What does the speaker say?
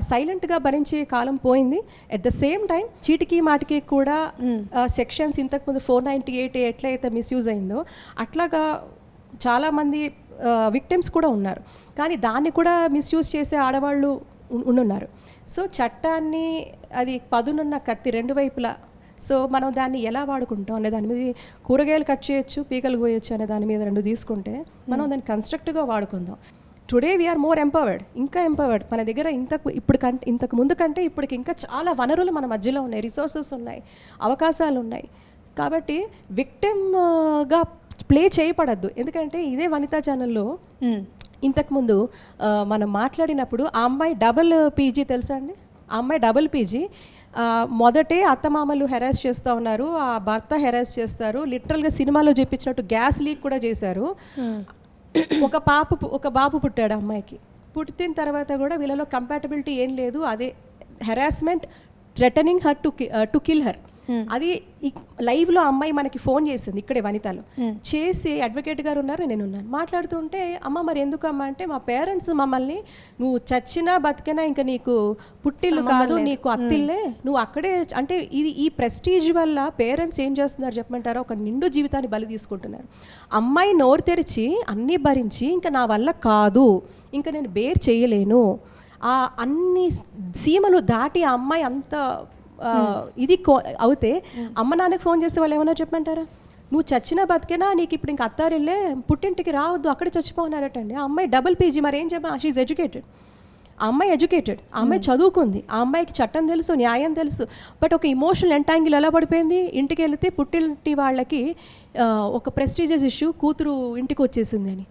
సైలెంట్గా భరించే కాలం పోయింది. ఎట్ ద సేమ్ టైం చీటికి మాటికి కూడా సెక్షన్స్ ఇంతకుముందు 498 ఎట్లయితే మిస్యూజ్ అయిందో అట్లాగా చాలామంది విక్టిమ్స్ కూడా ఉన్నారు. కానీ దాన్ని కూడా మిస్యూజ్ చేసే ఆడవాళ్ళు ఉన్నారు. సో చట్టాన్ని అది పదునున్న కత్తి రెండు వైపులా. సో మనం దాన్ని ఎలా వాడుకుంటాం అనే దాని మీద, కూరగాయలు కట్ చేయొచ్చు, పీకలు కోయొచ్చు అనే దాని మీద రెండు తీసుకుంటే మనం దాన్ని కన్స్ట్రక్టివ్గా వాడుకుందాం. టుడే వీఆర్ మోర్ ఎంపవర్డ్, ఇంకా ఎంపవర్డ్. మన దగ్గర ఇంతకు ముందు కంటే ఇప్పటికి ఇంకా చాలా వనరులు మన మధ్యలో ఉన్నాయి, రిసోర్సెస్ ఉన్నాయి, అవకాశాలు ఉన్నాయి. కాబట్టి విక్టిమ్గా ప్లే చేయబడద్దు. ఎందుకంటే ఇదే వనితా ఛానల్లో ఇంతకుముందు మనం మాట్లాడినప్పుడు ఆ అమ్మాయి డబుల్ పీజీ తెలుసా అండి? ఆ అమ్మాయి డబుల్ పీజీ. మొదటే అత్తమామలు హెరాస్ చేస్తూ ఉన్నారు, ఆ భర్త హెరాస్ చేస్తారు. లిటరల్గా సినిమాలో చూపించినట్టు గ్యాస్ లీక్ కూడా చేశారు. ఒక బాబు పుట్టాడు అమ్మాయికి. పుట్టిన తర్వాత కూడా వీళ్ళలో కంపాటబిలిటీ ఏం లేదు. అదే harassment, threatening her to kill her. అది లైవ్లో అమ్మాయి మనకి ఫోన్ చేసింది, ఇక్కడే వనితలో చేసి, అడ్వకేట్ గారు ఉన్నారు, నేను ఉన్నాను, మాట్లాడుతుంటే అమ్మ మరి ఎందుకు అమ్మ అంటే, మా పేరెంట్స్ మమ్మల్ని నువ్వు చచ్చినా బతికినా ఇంకా నీకు పుట్టిల్లు కాదు, నీకు అత్తిల్లే, నువ్వు అక్కడే అంటే ఈ ప్రెస్టీజ్ వల్ల పేరెంట్స్ ఏం చేస్తున్నారు చెప్పమంటారా? ఒక నిండు జీవితాన్ని బలి తీసుకుంటున్నారు. అమ్మాయి నోరు తెరిచి అన్నీ భరించి ఇంకా నా వల్ల కాదు, ఇంకా నేను బేర్ చేయలేను, అన్ని సీమలు దాటి ఆ అమ్మాయి అంత ఇది అవుతే అమ్మ నాన్నకి ఫోన్ చేసే వాళ్ళు ఏమన్నా చెప్పమంటారా? నువ్వు చచ్చినా బతికేనా, నీకు ఇప్పుడు ఇంక అత్తారిల్లే, పుట్టింటికి రావద్దు, అక్కడే చచ్చిపోన్నారటండి. ఆ అమ్మాయి డబుల్ పీజీ. మరి ఏం చెప్పా? She educated. ఆ అమ్మాయి ఎడ్యుకేటెడ్, ఆ అమ్మాయి చదువుకుంది, ఆ అమ్మాయికి చట్టం తెలుసు, న్యాయం తెలుసు. బట్ ఒక ఇమోషనల్ ఎంటాంగిల్ ఎలా పడిపోయింది? ఇంటికి వెళితే పుట్టింటి వాళ్ళకి ఒక ప్రెస్టీజియస్ ఇష్యూ, కూతురు ఇంటికి వచ్చేసింది అని.